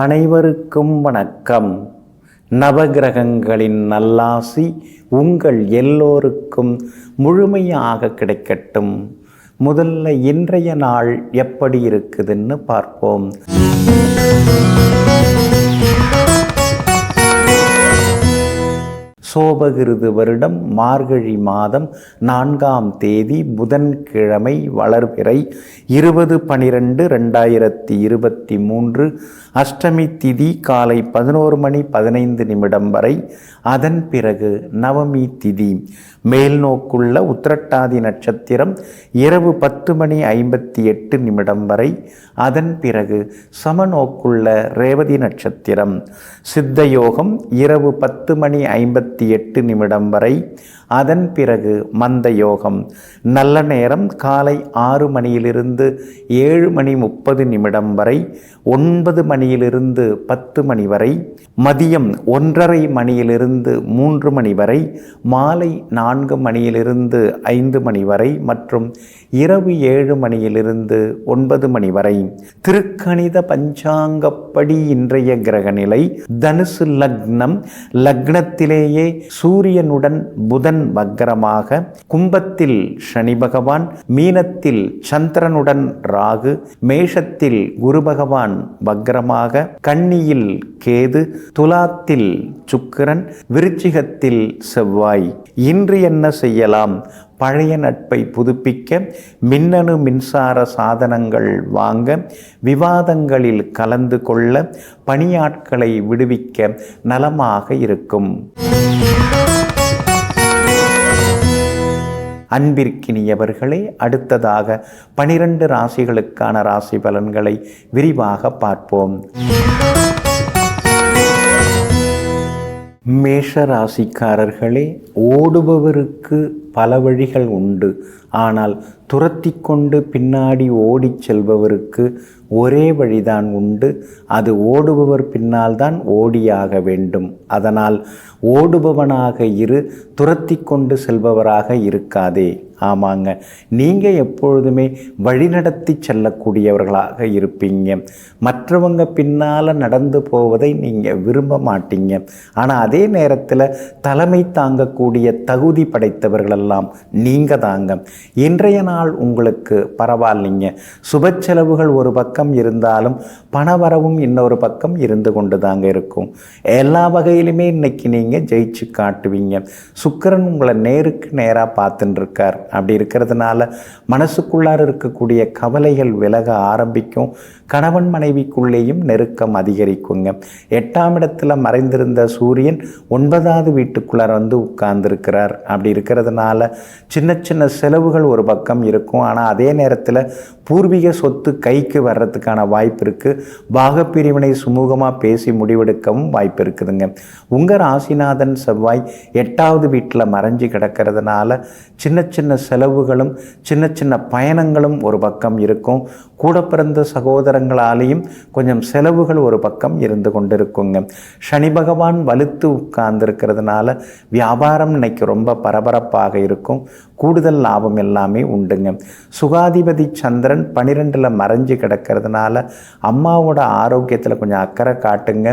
அனைவருக்கும் வணக்கம். நவகிரகங்களின் நல்லாசி உங்கள் எல்லோருக்கும் முழுமையாக கிடைக்கட்டும். முதல்ல இன்றைய நாள் எப்படி இருக்குதுன்னு பார்ப்போம். சோபகிருது வருடம் மார்கழி மாதம் 4ஆம் தேதி புதன்கிழமை வளர்பிறை 20/12/2023 அஷ்டமி திதி காலை 11:15 வரை. அதன் பிறகு நவமி திதி. மேல் நோக்குள்ள உத்திரட்டாதி நட்சத்திரம் இரவு 10:58 வரை. அதன் பிறகு சமநோக்குள்ள ரேவதி நட்சத்திரம். சித்த யோகம் இரவு 10:58 வரை. அதன் பிறகு மந்த யோகம். நல்ல நேரம் காலை 6 மணியிலிருந்து 7:30 வரை, 9 மணியிலிருந்து 10 மணி வரை, மதியம் 1:30 மணியிலிருந்து 3 மணி வரை, மாலை 4 மணியிலிருந்து 5 மணி வரை மற்றும் இரவு 7 மணியிலிருந்து 9 மணி வரை. திருக்கணித பஞ்சாங்கப்படி இன்றைய கிரகநிலை தனுசு லக்னம். லக்னத்திலேயே சூரியனுடன் புதன் வக்ரமாக, கும்பத்தில் சனி பகவான், மீனத்தில் சந்திரனுடன் ராகு, மேஷத்தில் குரு பகவான் வக்ரமாக, கன்னியில் கேது, துலாத்தில் சுக்கிரன், விருச்சிகத்தில் செவ்வாய். இன்று என்ன செய்யலாம்? பழைய நட்பை புதுப்பிக்க, மின்னணு மின்சார சாதனங்கள் வாங்க, விவாதங்களில் கலந்து கொள்ள, பணியாட்களை விடுவிக்க நலமாக இருக்கும். அன்பிற்கினியவர்களே, அடுத்ததாக 12 ராசிகளுக்கான ராசி பலன்களை விரிவாக பார்ப்போம். மேஷ ராசிக்காரர்களே, ஓடுபவருக்கு பல வழிகள் உண்டு. ஆனால் துரத்தி கொண்டு பின்னாடி ஓடிச் செல்பவருக்கு ஒரே வழிதான் உண்டு. அது ஓடுபவர் பின்னால் தான் ஓடியாக வேண்டும். அதனால் ஓடுபவனாக இரு, துரத்தி கொண்டு செல்பவராக இருக்காதே. ஆமாங்க, நீங்கள் எப்பொழுதுமே வழிநடத்தி செல்லக்கூடியவர்களாக இருப்பீங்க. மற்றவங்க பின்னால் நடந்து போவதை நீங்கள் விரும்ப மாட்டீங்க. ஆனால் அதே நேரத்தில் தலைமை தாங்கக்கூடிய தகுதி படைத்தவர்களெல்லாம் நீங்கள் தாங்க. இன்றைய நாள் உங்களுக்கு பரவாயில்லைங்க. சுப செலவுகள் ஒரு பக்கம் இருந்தாலும் பணவரவும் இன்னொரு பக்கம் இருந்து கொண்டு தாங்க இருக்கும். எல்லா வகையிலுமே இன்னைக்கு நீங்கள் ஜெயிச்சு காட்டுவீங்க. சுக்கிரன் உங்களை நேருக்கு நேராக பார்த்துட்டு இருக்கார். அப்படி இருக்கிறதுனால மனசுக்குள்ளார இருக்கக்கூடிய கவலைகள் விலக ஆரம்பிக்கும். கணவன் மனைவிக்குள்ளேயும் நெருக்கம் அதிகரிக்குங்க. 8ஆம் இடத்துல மறைந்திருந்த சூரியன் 9வது வீட்டுக்குள்ளார வந்து உட்கார்ந்துருக்கிறார். அப்படி இருக்கிறதுனால சின்ன சின்ன செலவுகள் ஒரு பக்கம் இருக்கும். ஆனால் அதே நேரத்தில் பூர்வீக சொத்து கைக்கு வர்றதுக்கான வாய்ப்பு இருக்குது. பாகப்பிரிவினை சுமூகமாக பேசி முடிவெடுக்கவும் வாய்ப்பு இருக்குதுங்க. உங்கள் ராசிநாதன் செவ்வாய் 8வது வீட்டில் மறைஞ்சு கிடக்கிறதுனால சின்ன சின்ன செலவுகளும் சின்ன சின்ன பயணங்களும் ஒரு பக்கம் இருக்கும். கூட பிறந்த சகோதரங்களாலேயும் கொஞ்சம் செலவுகள் ஒரு பக்கம் இருந்து கொண்டிருக்குங்க. சனி பகவான் வலுத்து உட்கார்ந்துருக்கிறதுனால வியாபாரம் இன்னைக்கு ரொம்ப பரபரப்பாக இருக்கும். கூடுதல் லாபம் எல்லாமே உண்டுங்க. சுகாதிபதி சந்திரன் 12ல் மறைஞ்சு கிடக்கிறதுனால அம்மாவோட ஆரோக்கியத்தில் கொஞ்சம் அக்கறை காட்டுங்க.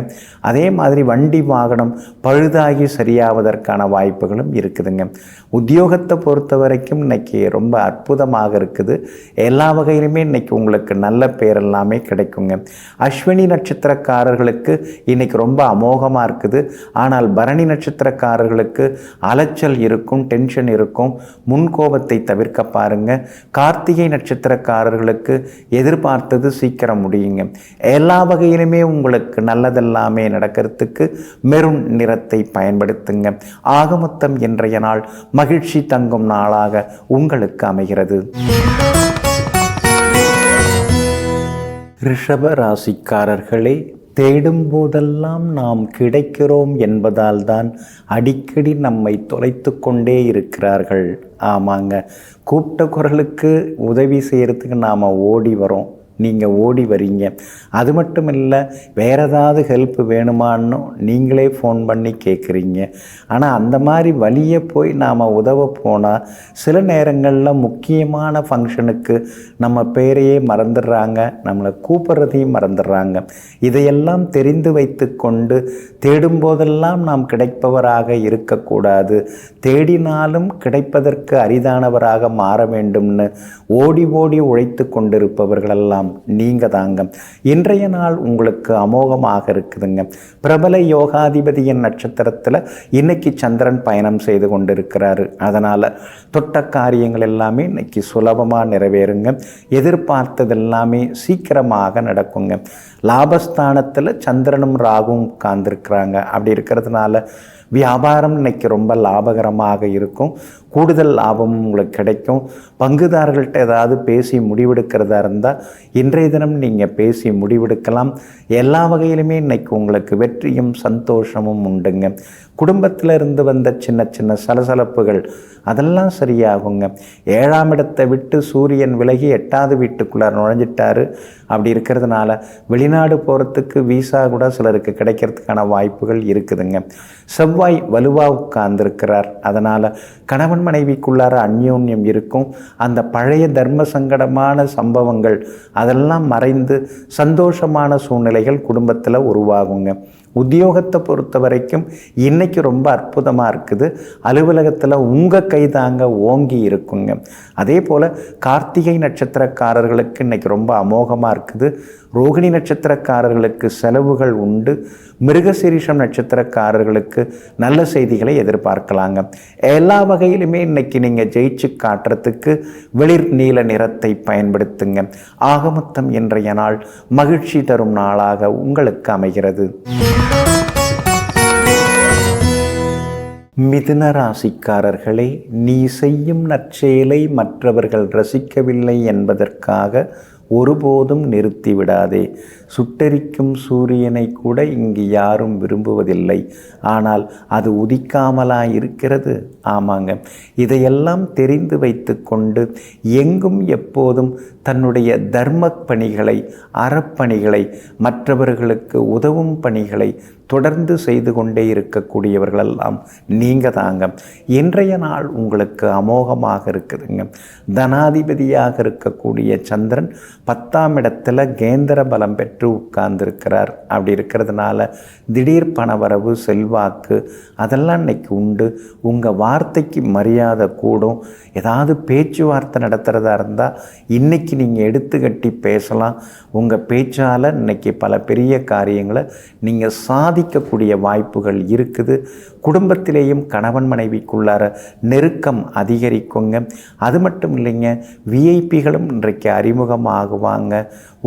அதே மாதிரி வண்டி வாகனம் பழுதாகி சரியாவதற்கான வாய்ப்புகளும் இருக்குதுங்க. உத்தியோகத்தை பொறுத்த வரைக்கும் இன்னைக்கு ரொம்ப அற்புதமாக இருக்குது. எல்லா வகையிலுமே இன்னைக்கு உங்களுக்கு நல்ல பேர் எல்லாமே கிடைக்குங்க. அஸ்வினி நட்சத்திரக்காரர்களுக்கு இன்னைக்கு ரொம்ப அமோகமாக இருக்குது. ஆனால் பரணி நட்சத்திரக்காரர்களுக்கு அலைச்சல் இருக்கும், டென்ஷன் இருக்கும். முன்கோபத்தை தவிர்க்க பாருங்க. கார்த்திகை நட்சத்திரக்காரர்களுக்கு எதிர்பார்த்தது சீக்கிரம் முடியுங்க. எல்லா வகையிலுமே உங்களுக்கு நல்லதெல்லாமே நடக்கிறதுக்கு மெரூன் நிறத்தை பயன்படுத்துங்க. ஆகமொத்தம் இன்றைய நாள் மகிழ்ச்சி தங்கும் நாளாக உங்களுக்கு அமைகிறது. ரிஷப ராசிக்காரர்களே, தேடும் போதெல்லாம் நாம் கிடைக்கிறோம் என்பதால் தான் அடிக்கடி நம்மை தொலைத்து கொண்டே இருக்கிறார்கள். ஆமாங்க, கூப்பிட்ட குரலுக்கு உதவி செய்கிறதுக்கு நாம் ஓடி வரோம். நீங்கள் ஓடி வரீங்க. அது மட்டும் இல்லை, வேறு ஏதாவது ஹெல்ப் வேணுமான்னு நீங்களே ஃபோன் பண்ணி கேட்குறீங்க. ஆனால் அந்த மாதிரி வழியே போய் நாம் உதவ போனால் சில நேரங்களில் முக்கியமான ஃபங்க்ஷனுக்கு நம்ம பேரையே மறந்துடுறாங்க, நம்மளை கூப்பிட்றதையும் மறந்துடுறாங்க. இதையெல்லாம் தெரிந்து வைத்து கொண்டு தேடும்போதெல்லாம் நாம் கிடைப்பவராக இருக்கக்கூடாது, தேடினாலும் கிடைப்பதற்கு அரிதானவராக மாற வேண்டும்னு ஓடி ஓடி உழைத்து கொண்டிருப்பவர்களெல்லாம் நீங்கள் தாங்க. இன்றைய நாள் உங்களுக்கு அமோகமாக இருக்குதுங்க. பிரபல யோகாதிபதியின் நட்சத்திரத்தில் இன்னைக்கு சந்திரன் பயணம் செய்து கொண்டிருக்கிறாரு. அதனால் தொட்ட காரியங்கள் எல்லாமே இன்னைக்கு சுலபமாக நிறைவேறுங்க. எதிர்பார்த்தது எல்லாமே சீக்கிரமாக நடக்குங்க. லாபஸ்தானத்தில் சந்திரனும் ராகுவும் உட்கார்ந்துருக்கிறாங்க. அப்படி இருக்கிறதுனால வியாபாரம் இன்னைக்கு ரொம்ப லாபகரமாக இருக்கும். கூடுதல் லாபமும் உங்களுக்கு கிடைக்கும். பங்குதாரர்கள்ட்ட ஏதாவது பேசி முடிவெடுக்கிறதா இருந்தால் இன்றைய தினம் நீங்கள் பேசி முடிவெடுக்கலாம். எல்லா வகையிலுமே இன்னைக்கு உங்களுக்கு வெற்றியும் சந்தோஷமும் உண்டுங்க. குடும்பத்தில் இருந்து வந்த சின்ன சின்ன சலசலப்புகள் அதெல்லாம் சரியாகுங்க. 7ஆம் இடத்தை விட்டு சூரியன் விலகி 8வது வீட்டுக்குள்ளார நுழைஞ்சிட்டாரு. அப்படி இருக்கிறதுனால வெளிநாடு போகிறதுக்கு வீசா கூட சிலருக்கு கிடைக்கிறதுக்கான வாய்ப்புகள் இருக்குதுங்க. செவ்வாய் வலுவாக உட்கார்ந்துருக்கிறார். அதனால் கணவன் மனைவிக்குள்ளார அந்யோன்யம் இருக்கும். அந்த பழைய தர்ம சங்கடமான சம்பவங்கள் அதெல்லாம் மறைந்து சந்தோஷமான சூழ்நிலைகள் குடும்பத்தில் உருவாகுங்க. உத்தியோகத்தை பொறுத்த வரைக்கும் இன்றைக்கி ரொம்ப அற்புதமாக இருக்குது. அலுவலகத்தில் உங்கள் கை தாங்க ஓங்கி இருக்குங்க. அதே போல் கார்த்திகை நட்சத்திரக்காரர்களுக்கு இன்றைக்கி ரொம்ப அமோகமாக இருக்குது. ரோகிணி நட்சத்திரக்காரர்களுக்கு செலவுகள் உண்டு. மிருகசீரிஷம் நட்சத்திரக்காரர்களுக்கு நல்ல செய்திகளை எதிர்பார்க்கலாங்க. எல்லா வகையிலுமே இன்றைக்கி நீங்கள் ஜெயிச்சு காட்டுறதுக்கு வெளிர் நீல நிறத்தை பயன்படுத்துங்க. ஆகமொத்தம் இன்றைய நாள் மகிழ்ச்சி தரும் நாளாக உங்களுக்கு அமைகிறது. மிதுன ராசிக்காரர்களே, நீ செய்யும் நற்செயலை மற்றவர்கள் ரசிக்கவில்லை என்பதற்காக ஒருபோதும் நிறுத்திவிடாதே. சுட்டெரிக்கும் சூரியனை கூட இங்கு யாரும் விரும்புவதில்லை. ஆனால் அது உதிக்காமலாக இருக்கிறது. ஆமாங்க, இதையெல்லாம் தெரிந்து வைத்து கொண்டு எங்கும் எப்போதும் தன்னுடைய தர்ம பணிகளை, அறப்பணிகளை, மற்றவர்களுக்கு உதவும் பணிகளை தொடர்ந்து செய்து கொண்டே இருக்கக்கூடியவர்களெல்லாம் நீங்கள் தாங்க. இன்றைய நாள் உங்களுக்கு அமோகமாக இருக்குதுங்க. தனாதிபதியாக இருக்கக்கூடிய சந்திரன் 10ஆம் இடத்துல கேந்திர பலம் பெற்று உட்கார்ந்துருக்கிறார். அப்படி இருக்கிறதுனால திடீர் பணவரவு, செல்வாக்கு அதெல்லாம் இன்னைக்கு உண்டு. உங்கள் வார்த்தைக்கு மரியாதை கூடும். ஏதாவது பேச்சுவார்த்தை நடத்துகிறதா இருந்தால் இன்றைக்கி நீங்கள் எடுத்துக்கட்டி பேசலாம். உங்கள் பேச்சால் இன்னைக்கு பல பெரிய காரியங்களை நீங்கள் சாதிக்கக்கூடிய வாய்ப்புகள் இருக்குது. குடும்பத்திலேயும் கணவன் மனைவிக்குள்ளார நெருக்கம் அதிகரிக்குங்க. அது மட்டும் இல்லைங்க, விஐபிகளும் இன்றைக்கு அறிமுகமாகுவாங்க.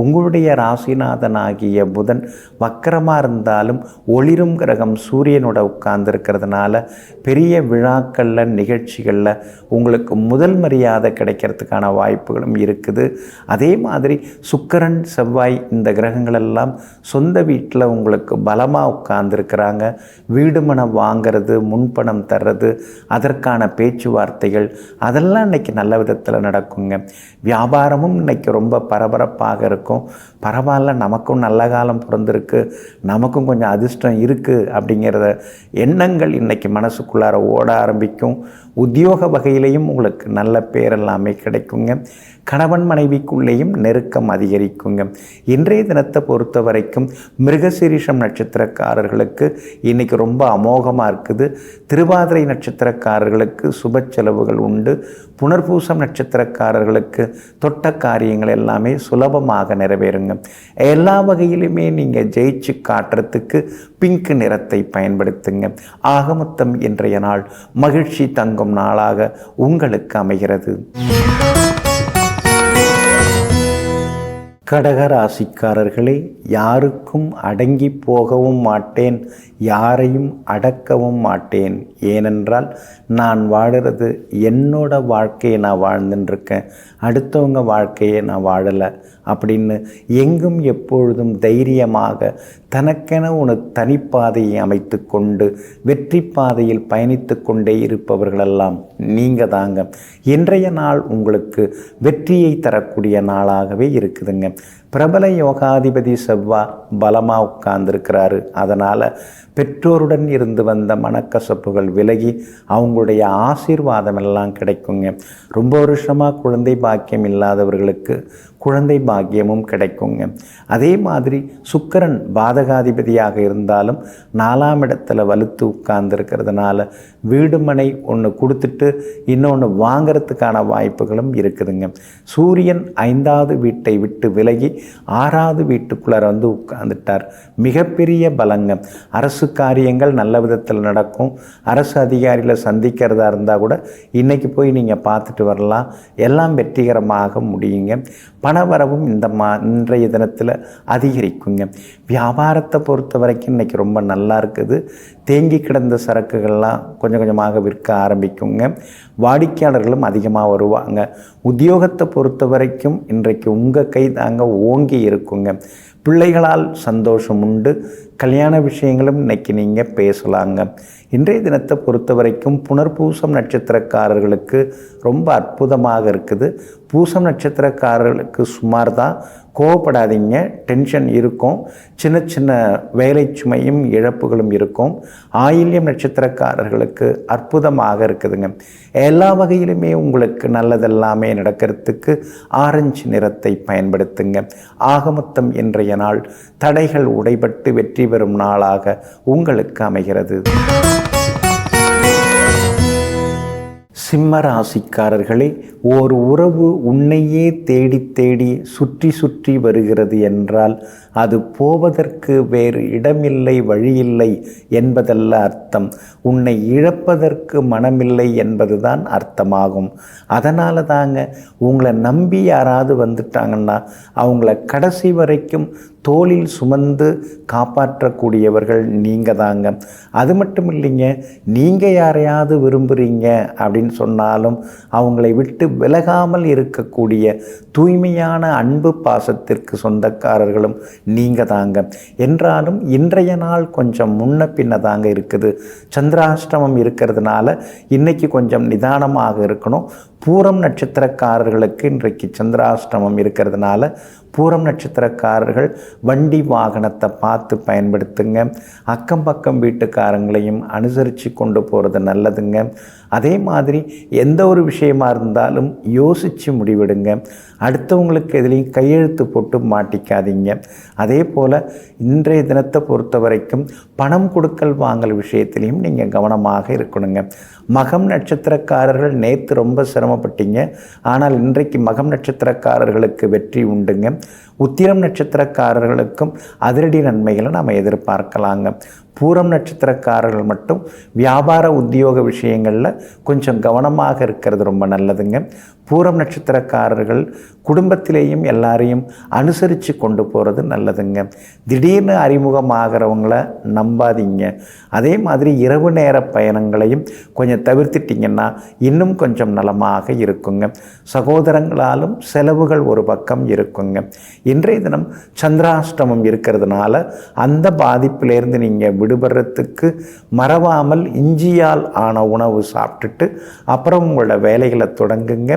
உங்களுடைய ராசிநாதனாகிய புதன் வக்கரமாக இருந்தாலும் ஒளிரும் கிரகம் சூரியனோட உட்கார்ந்துருக்கிறதுனால பெரிய விழாக்களில், நிகழ்ச்சிகளில் உங்களுக்கு முதல் மரியாதை கிடைக்கிறதுக்கான வாய்ப்புகளும் இருக்குது. அதே மாதிரி சுக்கிரன், செவ்வாய் இந்த கிரகங்களெல்லாம் சொந்த வீட்டில் உங்களுக்கு பலமாக உட்கார்ந்துருக்கிறாங்க. வீடு மனம் வாங்கிறது, முன்பணம் தர்றது, அதற்கான பேச்சுவார்த்தைகள் அதெல்லாம் இன்றைக்கி நல்ல விதத்தில் நடக்குங்க. வியாபாரமும் இன்றைக்கி ரொம்ப பரபரப்பாக இருக்கும். பரவாயில்ல, நமக்கும் நல்ல காலம் பிறந்திருக்கு, நமக்கும் கொஞ்சம் அதிர்ஷ்டம் இருக்குது அப்படிங்கிறத எண்ணங்கள் இன்றைக்கி மனசுக்குள்ளார ஓட ஆரம்பிக்கும். உத்தியோக வகையிலையும் உங்களுக்கு நல்ல பேரெல்லாமே கிடைக்குங்க. கணவன் மனைவிக்குள்ளேயும் நெருக்கம் அதிகரிக்குங்க. இன்றைய தினத்தை பொறுத்த வரைக்கும் மிருகசீரிஷம் நட்சத்திரக்காரர்களுக்கு இன்றைக்கி ரொம்ப அமோகமாக இருக்குது. திருவாதிரை நட்சத்திரக்காரர்களுக்கு சுப செலவுகள் உண்டு. புனர்பூசம் நட்சத்திரக்காரர்களுக்கு தொட்ட காரியங்கள் எல்லாமே சுலபமாக நிறைவேறுங்க. எல்லா வகையிலுமே நீங்கள் ஜெயிச்சு காட்டுறதுக்கு பிங்க் நிறத்தை பயன்படுத்துங்க. ஆகமொத்தம் இன்றைய நாள் மகிழ்ச்சி தங்கும் நாளாக உங்களுக்கு அமைகிறது. கடகராசிக்காரர்களே, யாருக்கும் அடங்கி போகவும் மாட்டேன், யாரையும் அடக்கவும் மாட்டேன். ஏனென்றால் நான் வாழுறது என்னோட வாழ்க்கையை நான் வாழ்ந்துட்டுருக்கேன், அடுத்தவங்க வாழ்க்கையை நான் வாழலை அப்படின்னு எங்கும் எப்பொழுதும் தைரியமாக தனக்கென ஒரு தனிப்பாதையை அமைத்து கொண்டு வெற்றி பாதையில் பயணித்து கொண்டே இருப்பவர்களெல்லாம் நீங்கள் தாங்க. இன்றைய நாள் உங்களுக்கு வெற்றியை தரக்கூடிய நாளாகவே இருக்குதுங்க. பிரபல யோகாதிபதி செவ்வாய் பலமாக உட்கார்ந்துருக்கிறாரு. அதனால் பெற்றோருடன் இருந்து வந்த மனக்கசப்புகள் விலகி அவங்களுடைய ஆசீர்வாதம் எல்லாம் கிடைக்குங்க. ரொம்ப வருஷமாக குழந்தை பாக்கியம் இல்லாதவர்களுக்கு குழந்தை பாக்கியமும் கிடைக்குங்க. அதே மாதிரி சுக்கிரன் பாதகாதிபதியாக இருந்தாலும் 4ஆம் இடத்துல வலுத்து உட்கார்ந்துருக்கிறதுனால வீடு மனை ஒன்று கொடுத்துட்டு இன்னொன்று வாங்கிறதுக்கான வாய்ப்புகளும் இருக்குதுங்க. சூரியன் 5ஆவது வீட்டை விட்டு விலகி 6ஆவது வீட்டுக்குள்ளே வந்து உட்கார்ந்துட்டார். மிகப்பெரிய பலங்க. அரசு காரியங்கள் நல்ல விதத்தில் நடக்கும். அரசு அதிகாரிகளை சந்திக்கிறதா இருந்தால் கூட இன்றைக்கி போய் நீங்கள் பார்த்துட்டு வரலாம். எல்லாம் வெற்றிகரமாக முடியுங்க. பணவரவும் இன்றைய தினத்தில் அதிகரிக்குங்க. வியாபாரத்தை பொறுத்த வரைக்கும் இன்றைக்கி ரொம்ப நல்லா இருக்குது. தேங்கி கிடந்த சரக்குகள்லாம் கொஞ்சம் கொஞ்சமாக விற்க ஆரம்பிக்குங்க. வாடிக்கையாளர்களும் அதிகமாக வருவாங்க. உத்தியோகத்தை பொறுத்த வரைக்கும் இன்றைக்கு உங்கள் கை தாங்க ஓங்கி இருக்குங்க. பிள்ளைகளால் சந்தோஷம் உண்டு. கல்யாண விஷயங்களும் இன்றைக்கி நீங்கள் பேசலாங்க. இன்றைய தினத்தை பொறுத்த வரைக்கும் புனர்பூசம் நட்சத்திரக்காரர்களுக்கு ரொம்ப அற்புதமாக இருக்குது. பூசம் நட்சத்திரக்காரர்களுக்கு சுமார் தான். கோவப்படாதீங்க, டென்ஷன் இருக்கும். சின்ன சின்ன வேலை சுமையும் இழப்புகளும் இருக்கும். ஆயில்யம் நட்சத்திரக்காரர்களுக்கு அற்புதமாக இருக்குதுங்க. எல்லா வகையிலுமே உங்களுக்கு நல்லதெல்லாமே நடக்கிறதுக்கு ஆரஞ்சு நிறத்தை பயன்படுத்துங்க. ஆகமொத்தம் இன்றைய நாள் தடைகள் உடைபட்டு வெற்றி பெறும் நாளாக உங்களுக்கு அமைகிறது. சிம்ம ராசிக்காரர்களே, ஓர் உறவு உன்னையே தேடி தேடி சுற்றி சுற்றி வருகிறது என்றால் அது போவதற்கு வேறு இடமில்லை, வழியில்லை என்பதல்ல அர்த்தம். உன்னை இழப்பதற்கு மனமில்லை என்பதுதான் அர்த்தமாகும். அதனால தாங்க உங்களை நம்பி யாராவது வந்துட்டாங்கன்னா அவங்கள கடைசி வரைக்கும் தோளில் சுமந்து காப்பாற்றக்கூடியவர்கள் நீங்கள் தாங்க. அது மட்டும் இல்லைங்க, நீங்கள் யாரையாவது விரும்புகிறீங்க அப்படின்னு சொன்னாலும் அவங்களை விட்டு விலகாமல் இருக்கக்கூடிய தூய்மையான அன்பு பாசத்திற்கு சொந்தக்காரர்களும் நீங்கள் தாங்க. என்றாலும் இன்றைய நாள் கொஞ்சம் முன்ன பின்ன தாங்க இருக்குது. சந்திராஷ்டமம் இருக்கிறதுனால இன்றைக்கி கொஞ்சம் நிதானமாக இருக்கணும். பூரம் நட்சத்திரக்காரர்களுக்கு இன்றைக்கு சந்திராஷ்டமம் இருக்கிறதுனால பூரம் நட்சத்திரக்காரர்கள் வண்டி வாகனத்தை பார்த்து பயன்படுத்துங்க. அக்கம் பக்கம் வீட்டுக்காரங்களையும் அனுசரித்து கொண்டு போகிறது நல்லதுங்க. அதே மாதிரி எந்த ஒரு விஷயமா இருந்தாலும் யோசித்து முடிவெடுங்க. அடுத்தவங்களுக்கு எதுலேயும் கையெழுத்து போட்டு மாட்டிக்காதீங்க. அதே போல் இன்றைய தினத்தை பொறுத்த வரைக்கும் பணம் கொடுக்கல் வாங்கல் விஷயத்திலையும் நீங்கள் கவனமாக இருக்கணுங்க. மகம் நட்சத்திரக்காரர்கள் நேற்று ரொம்ப சிரமப்பட்டீங்க, ஆனால் இன்றைக்கு மகம் நட்சத்திரக்காரர்களுக்கு வெற்றி உண்டுங்க. உத்திரம் நட்சத்திரக்காரர்களுக்கும் அதிரடி நன்மைகளை நாம் எதிர்பார்க்கலாங்க. பூரம் நட்சத்திரக்காரர்கள் மட்டும் வியாபார உத்தியோக விஷயங்களில் கொஞ்சம் கவனமாக இருக்கிறது ரொம்ப நல்லதுங்க. பூரம் நட்சத்திரக்காரர்கள் குடும்பத்திலேயும் எல்லாரையும் அனுசரித்து கொண்டு போகிறது நல்லதுங்க. திடீர்னு அறிமுகமாகிறவங்கள நம்பாதீங்க. அதே மாதிரி இரவு நேர பயணங்களையும் கொஞ்சம் தவிர்த்துட்டிங்கன்னா இன்னும் கொஞ்சம் நலமாக இருக்குங்க. சகோதரங்களாலும் செலவுகள் ஒரு பக்கம் இருக்குங்க. இன்றைய தினம் சந்திராஷ்டமம் இருக்கிறதுனால அந்த பாதிப்பிலேருந்து நீங்கள் விடுபடுறதுக்கு மறவாமல் இஞ்சியால் ஆன உணவு சாப்பிட்டுட்டு அப்புறம் உங்களோட வேலைகளை தொடங்குங்க.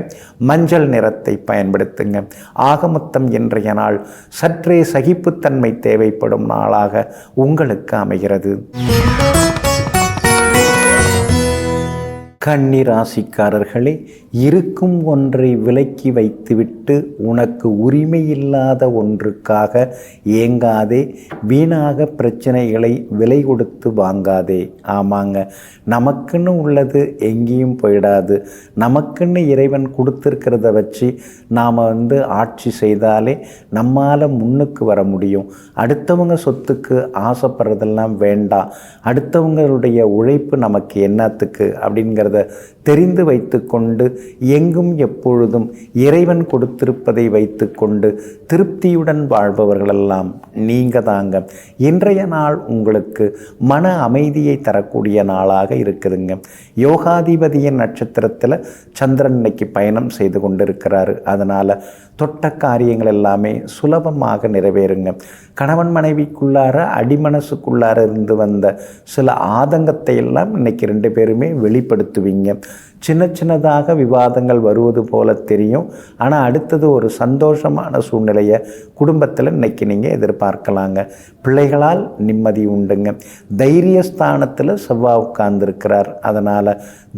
மஞ்சள் நிறத்தை பயன்படுத்துங்க. ஆகமொத்தம் இன்றைய நாள் சற்றே சகிப்புத்தன்மை தேவைப்படும் நாளாக உங்களுக்கு அமைகிறது. கன்னி ராசிக்காரர்களே, இருக்கும் ஒன்றை விலக்கி வைத்துவிட்டு உனக்கு உரிமையில்லாத ஒன்றுக்காக ஏங்காதே. வீணாக பிரச்சனைகளை விலை கொடுத்து வாங்காதே. ஆமாங்க, நமக்குன்னு உள்ளது எங்கேயும் போயிடாது. நமக்குன்னு இறைவன் கொடுத்துருக்கிறத வச்சு நாம் ஆட்சி செய்தாலே நம்மால் முன்னுக்கு வர முடியும். அடுத்தவங்க சொத்துக்கு ஆசைப்படுறதெல்லாம் வேண்டாம். அடுத்தவங்களுடைய உழைப்பு நமக்கு என்னத்துக்கு அப்படிங்கிறத அப்படிங்கிறத தெரிந்து வைத்து கொண்டு எங்கும் எப்பொழுதும் இறைவன் கொடுத்திருப்பதை வைத்து கொண்டு திருப்தியுடன் வாழ்பவர்களெல்லாம் நீங்கள் தாங்க. இன்றைய நாள் உங்களுக்கு மன அமைதியை தரக்கூடிய நாளாக இருக்குதுங்க. யோகாதிபதியின் நட்சத்திரத்தில் சந்திரன் இன்னைக்கு பயணம் செய்து கொண்டிருக்கிறாரு. அதனால் தொட்ட காரியங்கள் எல்லாமே சுலபமாக நிறைவேறுங்க. கணவன் மனைவிக்குள்ளார அடிமனசுக்குள்ளார இருந்து வந்த சில ஆதங்கத்தை எல்லாம் இன்னைக்கு 2 பேருமே வெளிப்படுத்துவீங்க. சின்ன சின்னதாக விவாதங்கள் வருவது போல தெரியும். ஆனால் அடுத்தது ஒரு சந்தோஷமான சூழ்நிலையை குடும்பத்தில் இன்னைக்கு நீங்கள் எதிர்பார்க்கலாங்க. பிள்ளைகளால் நிம்மதி உண்டுங்க. தைரியஸ்தானத்தில் செவ்வாய் உட்கார்ந்துருக்கிறார். அதனால்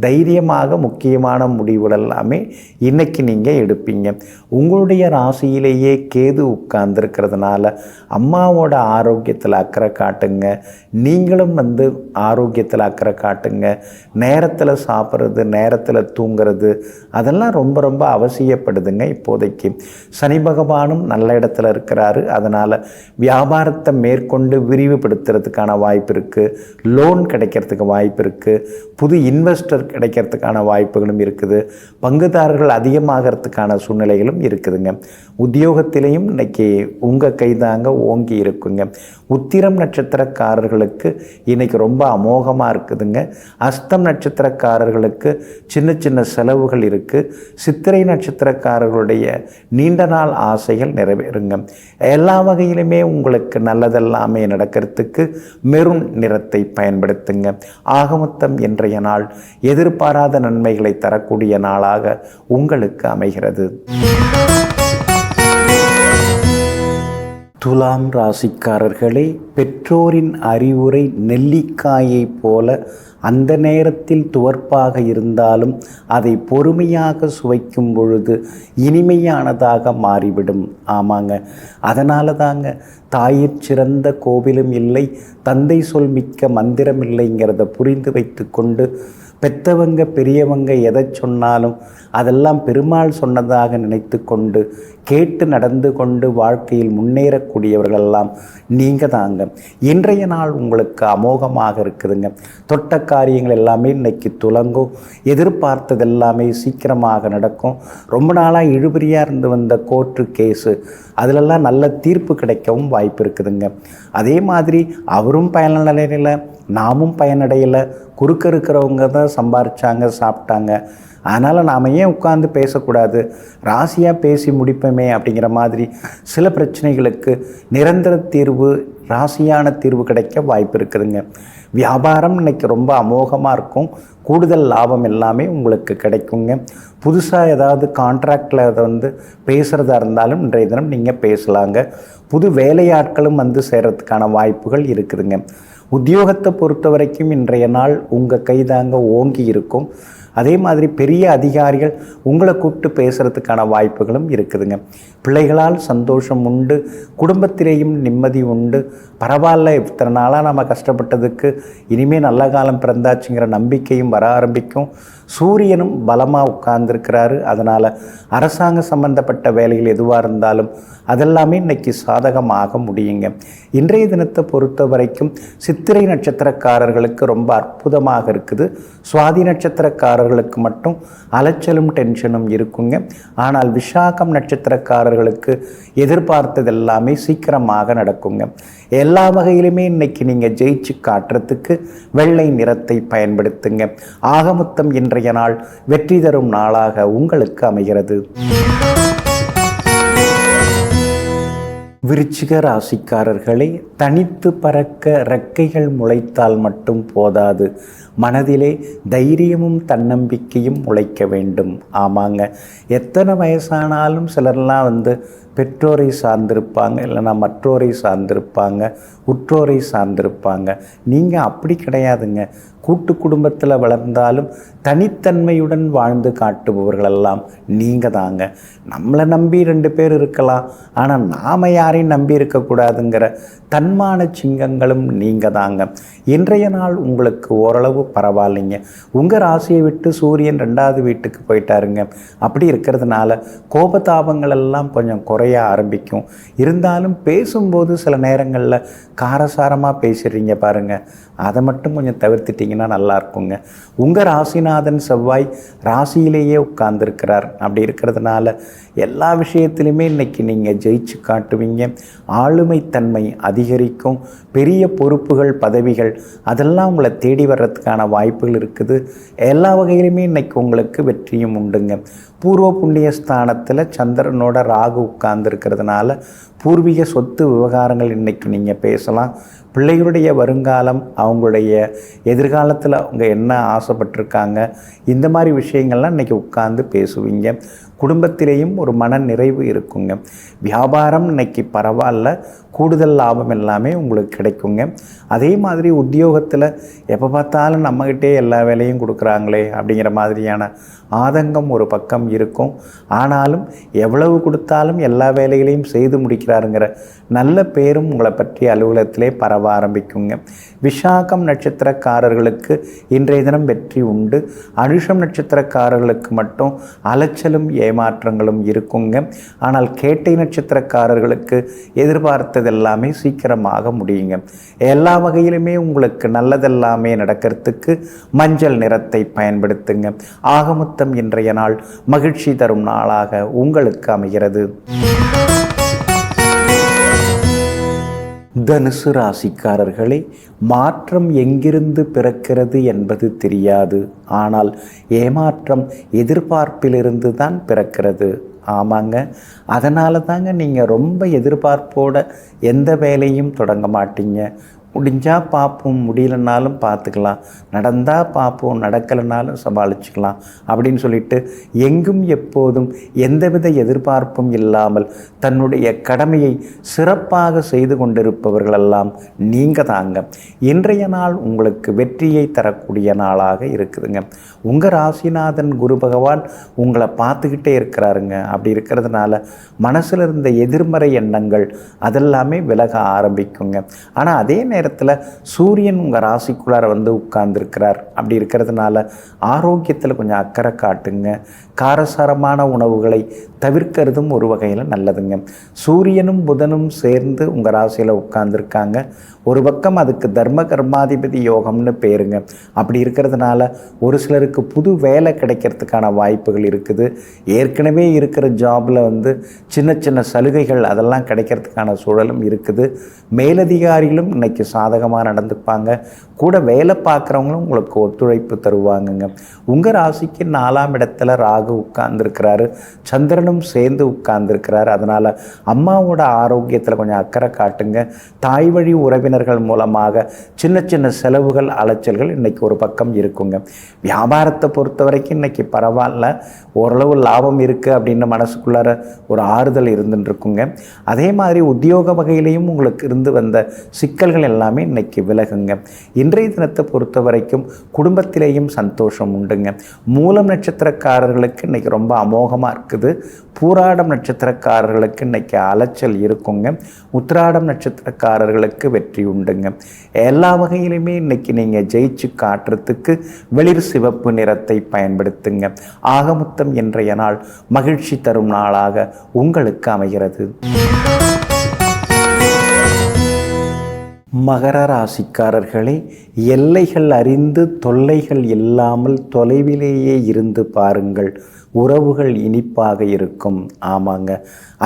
தைரியமாக முக்கியமான முடிவுகள் எல்லாமே இன்னைக்கு நீங்கள் எடுப்பீங்க. உங்களுடைய ராசியிலேயே கேது உட்கார்ந்துருக்கிறதுனால அம்மாவோட ஆரோக்கியத்தில் அக்கறை காட்டுங்க. நீங்களும் ஆரோக்கியத்தில் அக்கறை காட்டுங்க. நேரத்தில் சாப்பிட்றது, நேரத்தில் தூங்கிறது, அதெல்லாம் ரொம்ப ரொம்ப அவசியப்படுதுங்க. இப்போதைக்கு சனி பகவானும் நல்ல இடத்துல இருக்கிறாரு. அதனால் வியாபாரத்தை மேற்கொண்டு விரிவுபடுத்துறதுக்கான வாய்ப்பு இருக்குது. லோன் கிடைக்கிறதுக்கு வாய்ப்பு இருக்குது. புது இன்வெஸ்டர் கிடைக்கிறதுக்கான வாய்ப்புகளும் இருக்குது. பங்குதாரர்கள் அதிகமாகிறதுக்கான சூழ்நிலைகளும் இருக்குதுங்க. உத்தியோகத்திலையும் இன்னைக்கு உங்கள் கைதாங்க ஓங்கி இருக்குங்க. உத்திரம் நட்சத்திரக்காரர்களுக்கு இன்னைக்கு ரொம்ப அமோகமாக இருக்குதுங்க. அஸ்தம் நட்சத்திரக்காரர்களுக்கு சின்ன சின்ன செலவுகள் இருக்குது. சித்திரை நட்சத்திரக்காரர்களுடைய நீண்ட நாள் ஆசைகள் நிறைவேறுங்க. எல்லா வகையிலுமே உங்களுக்கு நல்லதெல்லாமே நடக்கிறதுக்கு மெரூன் நிறத்தை பயன்படுத்துங்க. ஆகமொத்தம் இன்றைய நாள் எதிர்பாராத நன்மைகளை தரக்கூடிய நாளாக உங்களுக்கு அமைகிறது. துலாம் ராசிக்காரர்களே, பெற்றோரின் அறிவுரை நெல்லிக்காயை போல அந்த நேரத்தில் துவர்ப்பாக இருந்தாலும் அதை பொறுமையாக சுவைக்கும் பொழுது இனிமையானதாக மாறிவிடும். ஆமாங்க, அதனால தாங்க தாயிற் சிறந்த கோவிலும் இல்லை, தந்தை சொல் மிக்க மந்திரம் இல்லைங்கிறத புரிந்து வைத்து கொண்டு பெத்தவங்க பெரியவங்க எதை சொன்னாலும் அதெல்லாம் பெருமாள் சொன்னதாக நினைத்து கொண்டு கேட்டு நடந்து கொண்டு வாழ்க்கையில் முன்னேறக்கூடியவர்களெல்லாம் நீங்கள் தாங்க. இன்றைய நாள் உங்களுக்கு அமோகமாக இருக்குதுங்க. தொட்ட காரியங்கள் எல்லாமே இன்னைக்கு துலங்கும். எதிர்பார்த்தது எல்லாமே சீக்கிரமாக நடக்கும். ரொம்ப நாளாக இழுபறியாக இருந்து வந்த கோர்ட்டு கேஸு அதிலெல்லாம் நல்ல தீர்ப்பு கிடைக்கவும் வாய்ப்பு இருக்குதுங்க. அதே மாதிரி அவரும் பயனடையலை, நாமும் பயனடையலை, குறுக்க இருக்கிறவங்க தான் சம்பாரித்தாங்க, சாப்பிட்டாங்க. அதனால் நாம் ஏன் உட்கார்ந்து பேசக்கூடாது, ராசியாக பேசி முடிப்போமே அப்படிங்கிற மாதிரி சில பிரச்சனைகளுக்கு நிரந்தர தீர்வு, ராசியான தீர்வு கிடைக்க வாய்ப்பு இருக்குதுங்க. வியாபாரம் இன்னைக்கு ரொம்ப அமோகமாக இருக்கும். கூடுதல் லாபம் எல்லாமே உங்களுக்கு கிடைக்குங்க. புதுசாக ஏதாவது கான்ட்ராக்டில் அதை பேசுகிறதா இருந்தாலும் இன்றைய தினம் நீங்கள் பேசலாங்க. புது வேலையாட்களும் சேர்கிறதுக்கான வாய்ப்புகள் இருக்குதுங்க. உத்தியோகத்தை பொறுத்த வரைக்கும் இன்றைய நாள் உங்கள் கைதாங்க ஓங்கி இருக்கும். அதே மாதிரி பெரிய அதிகாரிகள் உங்களை கூப்பிட்டு பேசுகிறதுக்கான வாய்ப்புகளும் இருக்குதுங்க. பிள்ளைகளால் சந்தோஷம் உண்டு. குடும்பத்திலேயும் நிம்மதி உண்டு. பரவாயில்ல, இத்தனை நாளாக நம்ம கஷ்டப்பட்டதுக்கு இனிமேல் நல்ல காலம் பிறந்தாச்சுங்கிற நம்பிக்கையும் வர ஆரம்பிக்கும். சூரியனும் பலமாக உட்கார்ந்துருக்கிறாரு. அதனால் அரசாங்க சம்பந்தப்பட்ட வேலைகள் எதுவாக இருந்தாலும் அதெல்லாமே இன்னைக்கு சாதகமாக முடியுங்க. இன்றைய தினத்தை பொறுத்த வரைக்கும் சித்திரை நட்சத்திரக்காரர்களுக்கு ரொம்ப அற்புதமாக இருக்குது. சுவாதி நட்சத்திரக்காரர்களுக்கு மட்டும் அலைச்சலும் டென்ஷனும் இருக்குங்க. ஆனால் விசாகம் நட்சத்திரக்காரர்களுக்கு எதிர்பார்த்தது எல்லாமே சீக்கிரமாக நடக்குங்க. எல்லா வகையிலுமே இன்னைக்கு நீங்கள் ஜெயிச்சு காட்டுறதுக்கு வெள்ளை நிறத்தை பயன்படுத்துங்க. ஆகமொத்தம் இன்றைய நாள் வெற்றி தரும் நாளாக உங்களுக்கு அமைகிறது. விருச்சிக ராசிக்காரர்களை, தனித்து பறக்க இறக்கைகள் முளைத்தால் மட்டும் போதாது, மனதிலே தைரியமும் தன்னம்பிக்கையும் முளைக்க வேண்டும். ஆமாங்க, எத்தனை வயசானாலும் சிலர்லாம் பெற்றோரை சார்ந்திருப்பாங்க, இல்லைனா மற்றோரை சார்ந்திருப்பாங்க, உற்றோரை சார்ந்திருப்பாங்க. நீங்கள் அப்படி கிடையாதுங்க. கூட்டு குடும்பத்தில் வளர்ந்தாலும் தனித்தன்மையுடன் வாழ்ந்து காட்டுபவர்களெல்லாம் நீங்கள் தாங்க. நம்மளை நம்பி 2 பேர் இருக்கலாம், ஆனால் நாம் யாரையும் நம்பி இருக்கக்கூடாதுங்கிற தன்மான சிங்கங்களும் நீங்கள் தாங்க. இன்றைய நாள் உங்களுக்கு ஓரளவு பரவாயில்லைங்க. உங்கள் ராசியை விட்டு சூரியன் 2வது வீட்டுக்கு போயிட்டாருங்க. அப்படி இருக்கிறதுனால கோபதாபங்கள் எல்லாம் கொஞ்சம் குறைய ஆரம்பிக்கும். இருந்தாலும் பேசும்போது சில நேரங்களில் காரசாரமாக பேசுகிறீங்க பாருங்கள், அதை மட்டும் கொஞ்சம் தவிர்த்துட்டிங்கன்னா அப்படின்னா நல்லா இருக்குங்க. உங்கள் ராசிநாதன் செவ்வாய் ராசியிலேயே உட்கார்ந்துருக்கிறார். அப்படி இருக்கிறதுனால எல்லா விஷயத்திலுமே இன்றைக்கி நீங்கள் ஜெயிச்சு காட்டுவீங்க. ஆளுமைத்தன்மை அதிகரிக்கும். பெரிய பொறுப்புகள், பதவிகள் அதெல்லாம் உங்களை தேடி வர்றதுக்கான வாய்ப்புகள் இருக்குது. எல்லா வகையிலுமே இன்றைக்கி உங்களுக்கு வெற்றியும் உண்டுங்க. பூர்வ புண்ணிய ஸ்தானத்தில் சந்திரனோட ராகு உட்கார்ந்துருக்கிறதுனால பூர்வீக சொத்து விவகாரங்கள் இன்றைக்கி நீங்கள் பேசலாம். பிள்ளைகளுடைய வருங்காலம், அவங்களுடைய எதிர்காலத்தில் அவங்க என்ன ஆசைப்பட்டிருக்காங்க, இந்த மாதிரி விஷயங்கள்லாம் இன்றைக்கி உட்கார்ந்து பேசுவீங்க. குடும்பத்திலேயும் ஒரு மன நிறைவு இருக்குங்க. வியாபாரம் இன்றைக்கி பரவாயில்ல, கூடுதல் லாபம் எல்லாமே உங்களுக்கு கிடைக்குங்க. அதே மாதிரி உத்தியோகத்தில் எப்போ பார்த்தாலும் நம்மகிட்டே எல்லா வேலையும் கொடுக்குறாங்களே அப்படிங்கிற மாதிரியான ஆதங்கம் ஒரு பக்கம் இருக்கும். ஆனாலும் எவ்வளவு கொடுத்தாலும் எல்லா வேலைகளையும் செய்து முடிக்கிறாருங்கிற நல்ல பேரும் உங்களை பற்றி அலுவலகத்திலே பரவ ஆரம்பிக்குங்க. விஷாகம் நட்சத்திரக்காரர்களுக்கு இன்றைய தினம் வெற்றி உண்டு. அனுஷம் நட்சத்திரக்காரர்களுக்கு மட்டும் அலைச்சலும் ஏமாற்றங்களும் இருக்குங்க. ஆனால் கேட்டை நட்சத்திரக்காரர்களுக்கு எதிர்பார்த்ததெல்லாமே சீக்கிரமாக முடியுங்க. எல்லா வகையிலுமே உங்களுக்கு நல்லதெல்லாமே நடக்கிறதுக்கு மஞ்சள் நிறத்தை பயன்படுத்துங்க. ஆகமொத்தம் இன்றைய நாள் மகிழ்ச்சி தரும் நாளாக உங்களுக்கு அமைகிறது. தனுசு ராசிக்காரர்களே, மாற்றம் எங்கிருந்து பிறக்கிறது என்பது தெரியாது. ஆனால் ஏமாற்றம் எதிர்பார்ப்பிலிருந்து தான் பிறக்கிறது. ஆமாங்க, அதனால தாங்க நீங்கள் ரொம்ப எதிர்பார்ப்போட எந்த வேலையும் தொடங்க மாட்டீங்க. முடிஞ்சால் பார்ப்போம், முடியலனாலும் பார்த்துக்கலாம், நடந்தால் பார்ப்போம், நடக்கலைனாலும் சமாளிச்சுக்கலாம் அப்படின்னு சொல்லிட்டு எங்கும் எப்போதும் எந்தவித எதிர்பார்ப்பும் இல்லாமல் தன்னுடைய கடமையை சிறப்பாக செய்து கொண்டிருப்பவர்களெல்லாம் நீங்கள் தாங்க. இன்றைய நாள் உங்களுக்கு வெற்றியை தரக்கூடிய நாளாக இருக்குதுங்க. உங்கள் ராசிநாதன் குரு பகவான் உங்களை பார்த்துக்கிட்டே இருக்கிறாருங்க. அப்படி இருக்கிறதுனால மனசில் இருந்த எதிர்மறை எண்ணங்கள் அதெல்லாமே விலக ஆரம்பிக்குங்க. ஆனால் அதே நேரத்தில் சூரியன் உங்கள் ராசிக்குள்ளார வந்து உட்கார்ந்துருக்கிறார். அப்படி இருக்கிறதுனால ஆரோக்கியத்தில் கொஞ்சம் அக்கறை காட்டுங்க. காரசாரமான உணவுகளை தவிர்க்கிறதும் ஒரு வகையில் நல்லதுங்க. சூரியனும் புதனும் சேர்ந்து உங்கள் ராசியில் உட்கார்ந்துருக்காங்க. ஒரு பக்கம் அதுக்கு தர்ம கர்மாதிபதி யோகம்னு பேருங்க. அப்படி இருக்கிறதுனால ஒரு சிலருக்கு புது வேலை கிடைக்கிறதுக்கான வாய்ப்புகள் இருக்குது. ஏற்கனவே இருக்கிற ஜாபில் வந்து சின்ன சின்ன சலுகைகள் அதெல்லாம் கிடைக்கிறதுக்கான சூழலும் இருக்குது. மேலதிகாரிகளும் இன்றைக்கி சாதகமாக நடந்துப்பாங்க. கூட வேலை பார்க்குறவங்களும் உங்களுக்கு ஒத்துழைப்பு தருவாங்கங்க. உங்கள் ராசிக்கு 4ஆம் இடத்துல ராகு உட்கார்ந்துருக்கிறாரு. சந்திரனும் சேர்ந்து உட்கார்ந்துருக்கிறார். அதனால் அம்மாவோட ஆரோக்கியத்தில் கொஞ்சம் அக்கறை காட்டுங்க. தாய் வழி உறவினர்கள் மூலமாக சின்ன சின்ன செலவுகள், அலைச்சல்கள் இன்றைக்கி ஒரு பக்கம் இருக்குங்க. வியாபாரத்தை பொறுத்த வரைக்கும் இன்றைக்கி பரவாயில்ல, ஓரளவு லாபம் இருக்குது அப்படின்னு மனசுக்குள்ளார ஒரு ஆறுதல் இருந்துருக்குங்க. அதே மாதிரி உத்தியோக வகையிலையும் உங்களுக்கு இருந்து வந்த சிக்கல்கள் எல்லாமே இன்றைக்கி விலகுங்க. இன்றைய தினத்தை பொறுத்த வரைக்கும் குடும்பத்திலேயும் சந்தோஷம் உண்டுங்க. மூலம் நட்சத்திரக்காரர்களுக்கு இன்றைக்கி ரொம்ப அமோகமாக இருக்குது. பூராடம் நட்சத்திரக்காரர்களுக்கு இன்றைக்கி அலைச்சல் இருக்குங்க. உத்திராடம் நட்சத்திரக்காரர்களுக்கு வெற்றி உண்டுங்க. எல்லா வகையிலுமே இன்றைக்கி நீங்கள் ஜெயிச்சு காட்டுறதுக்கு வெளிர் சிவப்பு நிறத்தை பயன்படுத்துங்க. ஆகமொத்தம் இன்றைய நாள் மகிழ்ச்சி தரும் நாளாக உங்களுக்கு அமைகிறது. மகர ராசிக்காரர்களே, எல்லைகள் அறிந்து தொல்லைகள் இல்லாமல் தொலைவிலேயே இருந்து பாருங்கள். உறவுகள் இனிப்பாக இருக்கும். ஆமாங்க,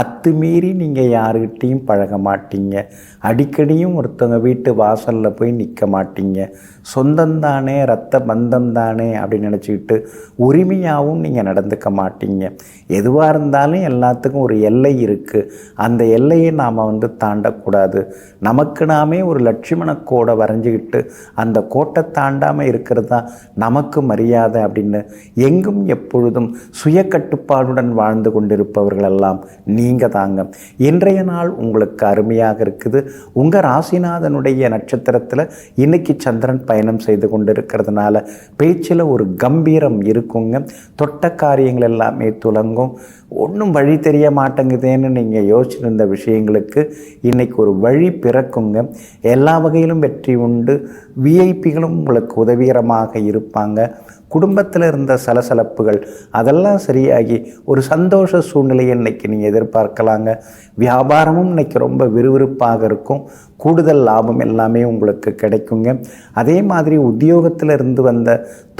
அத்துமீறி நீங்கள் யாருக்கிட்டையும் பழக மாட்டீங்க. அடிக்கடியும் ஒருத்தவங்க வீட்டு வாசலில் போய் நிற்க மாட்டீங்க. சொந்தந்தானே, இரத்த பந்தம்தானே அப்படின்னு நினச்சிக்கிட்டு உரிமையாகவும் நீங்கள் நடந்துக்க மாட்டீங்க. எதுவாக இருந்தாலும் எல்லாத்துக்கும் ஒரு எல்லை இருக்குது. அந்த எல்லையை நாம் தாண்டக்கூடாது. நமக்கு நாமே ஒரு லட்சுமண கோடை வரைஞ்சிக்கிட்டு அந்த கோட்டை தாண்டாமல் இருக்கிறது தான் நமக்கு மரியாதை அப்படின்னு எங்கும் எப்பொழுதும் சுய கட்டுப்பாடுடன் வாழ்ந்து கொண்டிருப்பவர்களெல்லாம் நீங்கள் தாங்க. இன்றைய நாள் உங்களுக்கு அருமையாக இருக்குது. உங்கள் ராசிநாதனுடைய நட்சத்திரத்தில் இன்னைக்கு சந்திரன் பயணம் செய்து கொண்டிருக்கிறதுனால பேச்சில் ஒரு கம்பீரம் இருக்குங்க. தொட்ட காரியங்கள் எல்லாமே துலங்கும். ஒன்றும் வழி தெரிய மாட்டேங்குதேன்னு நீங்கள் யோசிச்சிருந்த விஷயங்களுக்கு இன்றைக்கி ஒரு வழி பிறக்குங்க. எல்லா வகையிலும் வெற்றி உண்டு. விஐபிகளும் உங்களுக்கு உதவிகரமாக இருப்பாங்க. குடும்பத்தில் இருந்த சலசலப்புகள் அதெல்லாம் சரியாகி ஒரு சந்தோஷ சூழ்நிலையை இன்றைக்கி நீங்கள் எதிர்பார்க்கலாங்க. வியாபாரமும் இன்றைக்கி ரொம்ப விறுவிறுப்பாக இருக்கும். கூடுதல் லாபம் எல்லாமே உங்களுக்கு கிடைக்குங்க. அதே மாதிரி உத்தியோகத்தில் இருந்து வந்த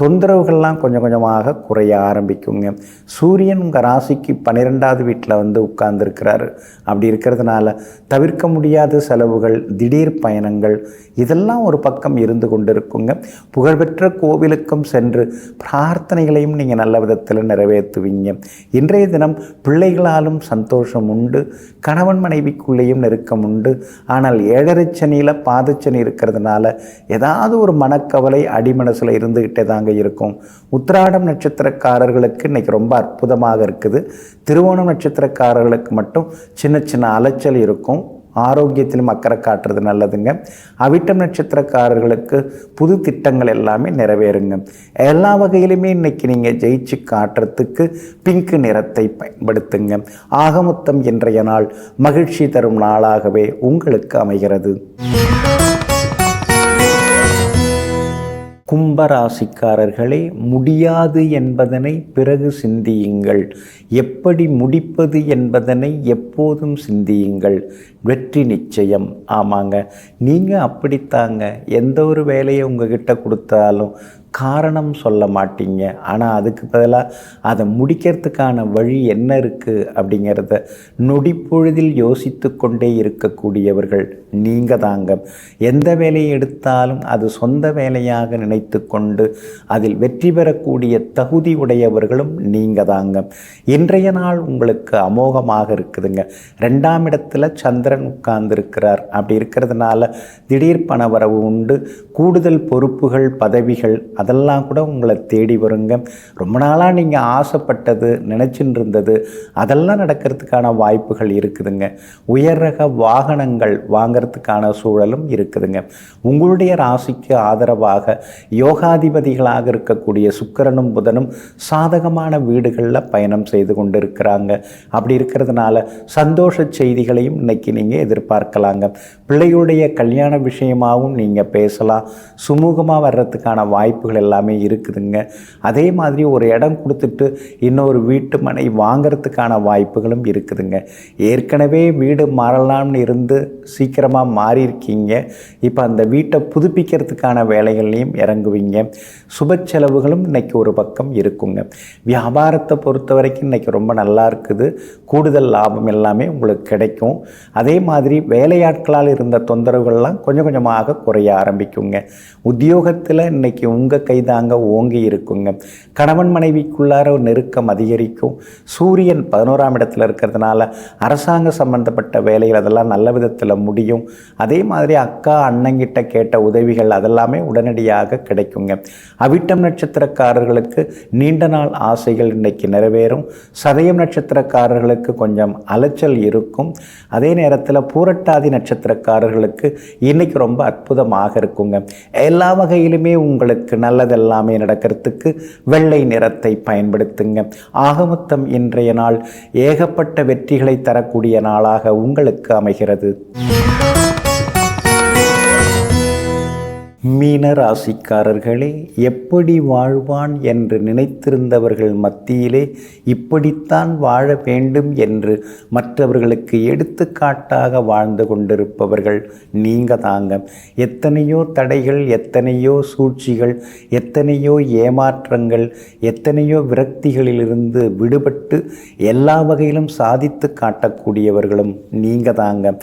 தொந்தரவுகள்லாம் கொஞ்சம் கொஞ்சமாக குறைய ஆரம்பிக்குங்க. சூரியன் உங்கள் ராசிக்கு 12வது வீட்டில் உட்கார்ந்துருக்கிறாரு. அப்படி இருக்கிறதுனால தவிர்க்க முடியாத செலவுகள், திடீர் பயணங்கள் இதெல்லாம் ஒரு பக்கம் இருந்து கொண்டு இருக்குங்க. புகழ்பெற்ற கோவிலுக்கும் சென்று பிரார்த்தனைகளையும் நீங்கள் நல்ல விதத்தில் நிறைவேற்றுவீங்க. இன்றைய தினம் பிள்ளைகளாலும் சந்தோஷம் உண்டு. கணவன் மனைவிக்குள்ளேயும் நெருக்கம் உண்டு. ஆனால் 7.5 சனியில் பாதச்சனி இருக்கிறதுனால ஏதாவது ஒரு மனக்கவலை அடிமனசில் இருந்துக்கிட்டே தாங்க இருக்கும். உத்திராடம் நட்சத்திரக்காரர்களுக்கு இன்றைக்கி ரொம்ப அற்புதமாக இருக்குது. திருவோணம் நட்சத்திரக்காரர்களுக்கு மட்டும் சின்ன சின்ன அலைச்சல் இருக்கும். ஆரோக்கியத்திலும் அக்கறை காட்டுறது நல்லதுங்க. அவிட்டம் நட்சத்திரக்காரர்களுக்கு புது திட்டங்கள் எல்லாமே நிறைவேறுங்க. எல்லா வகையிலுமே இன்றைக்கி நீங்கள் ஜெயிச்சு காட்டுறதுக்கு பிங்க் நிறத்தை பயன்படுத்துங்க. ஆகமொத்தம் இன்றைய நாள் மகிழ்ச்சி தரும் நாளாகவே உங்களுக்கு அமைகிறது. கும்பராசிக்காரர்களே, முடியாது என்பதனை பிறகு சிந்தியுங்கள். எப்படி முடிப்பது என்பதனை எப்போதும் சிந்தியுங்கள். வெற்றி நிச்சயம். ஆமாங்க, நீங்கள் அப்படித்தாங்க. எந்த ஒரு வேலையை உங்ககிட்ட கொடுத்தாலும் காரணம் சொல்ல மாட்டீங்க. ஆனால் அதுக்கு பதிலாக அதை முடிக்கிறதுக்கான வழி என்ன இருக்குது அப்படிங்கிறத நொடிப்பொழுதில் யோசித்து கொண்டே இருக்கக்கூடியவர்கள் நீங்கள் தாங்க. எந்த வேலையை எடுத்தாலும் அது சொந்த வேலையாக நினைத்து கொண்டு அதில் வெற்றி பெறக்கூடிய தகுதி உடையவர்களும் நீங்கள் தாங்க. இன்றைய நாள் உங்களுக்கு அமோகமாக இருக்குதுங்க. 2ஆம் இடத்துல சந்திரன் உட்கார்ந்துருக்கிறார். அப்படி இருக்கிறதுனால திடீர் பணவரவு உண்டு. கூடுதல் பொறுப்புகள், பதவிகள் அதெல்லாம் கூட உங்களை தேடி வருங்க. ரொம்ப நாளாக நீங்கள் ஆசைப்பட்டது, நினச்சின்னு இருந்தது அதெல்லாம் நடக்கிறதுக்கான வாய்ப்புகள் இருக்குதுங்க. உயர் ரக வாகனங்கள் வாங்கிறதுக்கான சூழலும் இருக்குதுங்க. உங்களுடைய ராசிக்கு ஆதரவாக யோகாதிபதிகளாக இருக்கக்கூடிய சுக்கிரனும் புதனும் சாதகமான வீடுகளில் பயணம் செய்து கொண்டு இருக்கிறாங்க. அப்படி இருக்கிறதுனால சந்தோஷ செய்திகளையும் இன்னைக்கு நீங்கள் எதிர்பார்க்கலாங்க. பிள்ளைகளுடைய கல்யாண விஷயமாகவும் நீங்கள் பேசலாம். சுமூகமாக வர்றதுக்கான வாய்ப்புகள் எல்லாமே இருக்குதுங்க. அதே மாதிரி ஒரு இடம் கொடுத்துட்டு இன்னொரு வீட்டு மனை வாங்கிறதுக்கான வாய்ப்புகளும் இருக்குதுங்க. ஏற்கனவே வீடு மாறலாம்னு இருந்து சீக்கிரமாக மாறியிருக்கீங்க. இப்போ அந்த வீட்டை புதுப்பிக்கிறதுக்கான வேலைகள்லையும் இறங்குவீங்க. சுப செலவுகளும் இன்றைக்கி ஒரு பக்கம் இருக்குங்க. வியாபாரத்தை பொறுத்த வரைக்கும் இன்றைக்கி ரொம்ப நல்லா இருக்குது. கூடுதல் லாபம் எல்லாமே உங்களுக்கு கிடைக்கும். அதே மாதிரி வேலையாட்களால் இருந்த தொந்தரவுகள்லாம் கொஞ்சம் கொஞ்சமாக குறைய ஆரம்பிக்குங்க. உத்தியோகத்தில் இன்றைக்கி உங்கள் கைதாங்க ஓங்கி இருக்குங்க. கணவன் மனைவிக்குள்ளார ஒரு நெருக்கம் அதிகரிக்கும். சூரியன் 11ஆம் இடத்துல இருக்கிறதுனால அரசாங்க சம்பந்தப்பட்ட வேலைகள் அதெல்லாம் நல்ல விதத்தில் முடியும். அதே மாதிரி அக்கா அண்ணங்கிட்ட கேட்ட உதவிகள் அதெல்லாமே உடனடியாக கிடைக்குங்க. அவிட்டம் நட்சத்திரக்காரர்களுக்கு நீண்ட நாள் ஆசைகள் இன்றைக்கி நிறைவேறும். சதயம் நட்சத்திரக்காரர்களுக்கு கொஞ்சம் அலைச்சல் இருக்கும். அதே நேரத்தில் பூரட்டாதி நட்சத்திரக்காரர்களுக்கு இன்றைக்கி ரொம்ப அற்புதமாக இருக்குங்க. எல்லா வகையிலுமே உங்களுக்கு நல்லதெல்லாமே நடக்கிறதுக்கு வெள்ளை நிறத்தை பயன்படுத்துங்க. ஆகமொத்தம் இன்றைய நாள் ஏகப்பட்ட வெற்றிகளை தரக்கூடிய நாளாக உங்களுக்கு அமைகிறது. மீன ராசிக்காரர்களே, எப்படி வாழ்வான் என்று நினைத்திருந்தவர்கள் மத்தியிலே இப்படித்தான் வாழ வேண்டும் என்று மற்றவர்களுக்கு எடுத்துக்காட்டாக வாழ்ந்து கொண்டிருப்பவர்கள் நீங்கள் தாங்க. எத்தனையோ தடைகள், எத்தனையோ சூழ்ச்சிகள், எத்தனையோ ஏமாற்றங்கள், எத்தனையோ விரக்திகளிலிருந்து விடுபட்டு எல்லா வகையிலும் சாதித்து காட்டக்கூடியவர்களும் நீங்கள் தாங்க.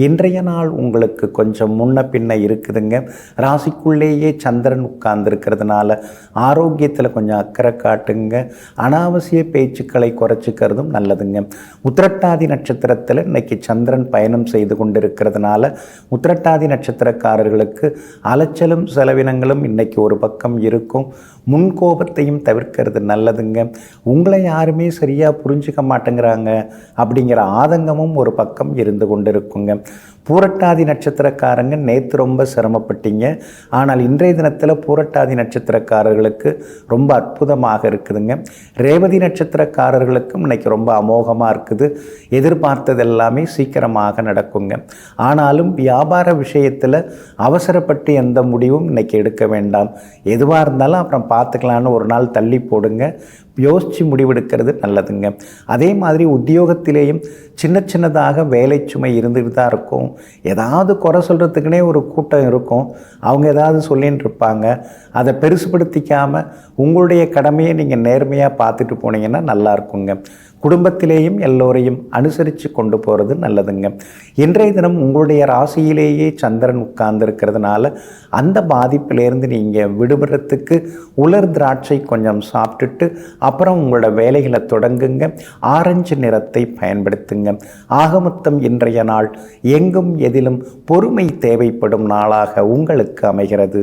இன்றைய நாள் உங்களுக்கு கொஞ்சம் முன்ன பின்ன இருக்குதுங்க. ராசிக்குள்ளேயே சந்திரன் உட்கார்ந்துருக்கிறதுனால ஆரோக்கியத்தில் கொஞ்சம் அக்கறை காட்டுங்க. அனாவசிய பேச்சுக்களை குறைச்சிக்கிறதும் நல்லதுங்க. உத்திரட்டாதி நட்சத்திரத்தில் இன்னைக்கு சந்திரன் பயணம் செய்து கொண்டிருக்கிறதுனால உத்திரட்டாதி நட்சத்திரக்காரர்களுக்கு அலைச்சலும் செலவினங்களும் இன்னைக்கு ஒரு பக்கம் இருக்கும். முன்கோபத்தையும் தவிர்க்கிறது நல்லதுங்க. உங்களை யாருமே சரியாக புரிஞ்சுக்க மாட்டேங்கிறாங்க அப்படிங்கிற ஆதங்கமும் ஒரு பக்கம் இருந்து கொண்டு இருக்குங்க. பூரட்டாதி நட்சத்திரக்காரங்க நேற்று ரொம்ப சிரமப்பட்டீங்க. ஆனால் இன்றைய தினத்தில் பூரட்டாதி நட்சத்திரக்காரர்களுக்கு ரொம்ப அற்புதமாக இருக்குதுங்க. ரேவதி நட்சத்திரக்காரர்களுக்கும் இன்னைக்கு ரொம்ப அமோகமாக இருக்குது. எதிர்பார்த்தது எல்லாமே சீக்கிரமாக நடக்குங்க. ஆனாலும் வியாபார விஷயத்தில் அவசரப்பட்டு எந்த முடிவும் இன்னைக்கு எடுக்க வேண்டாம். எதுவாக இருந்தாலும் அப்புறம் பார்த்துக்கலான்னு ஒரு நாள் தள்ளி போடுங்க. யோசித்து முடிவெடுக்கிறது நல்லதுங்க. அதே மாதிரி உத்தியோகத்திலேயும் சின்ன சின்னதாக வேலை சுமை இருந்துட்டு தான் இருக்கும். ஏதாவது குறை சொல்கிறதுக்குனே ஒரு கூட்டம் இருக்கும். அவங்க ஏதாவது சொல்லின்னு இருப்பாங்க. அதை பெருசுபடுத்திக்காமல் உங்களுடைய கடமையை நீங்கள் நேர்மையாக பார்த்துட்டு போனீங்கன்னா நல்லா இருக்குங்க. குடும்பத்திலேயும் எல்லோரையும் அனுசரித்து கொண்டு போகிறது நல்லதுங்க. இன்றைய தினம் உங்களுடைய ராசியிலேயே சந்திரன் உட்கார்ந்துருக்கிறதுனால அந்த பாதிப்பிலேருந்து நீங்கள் விடுபடுறதுக்கு உலர் திராட்சை கொஞ்சம் சாப்பிட்டுட்டு அப்புறம் உங்களோட வேலைகளை தொடங்குங்க. ஆரஞ்சு நிறத்தை பயன்படுத்துங்க. ஆகமொத்தம் இன்றைய நாள் எங்கும் எதிலும் பொறுமை தேவைப்படும் நாளாக உங்களுக்கு அமைகிறது.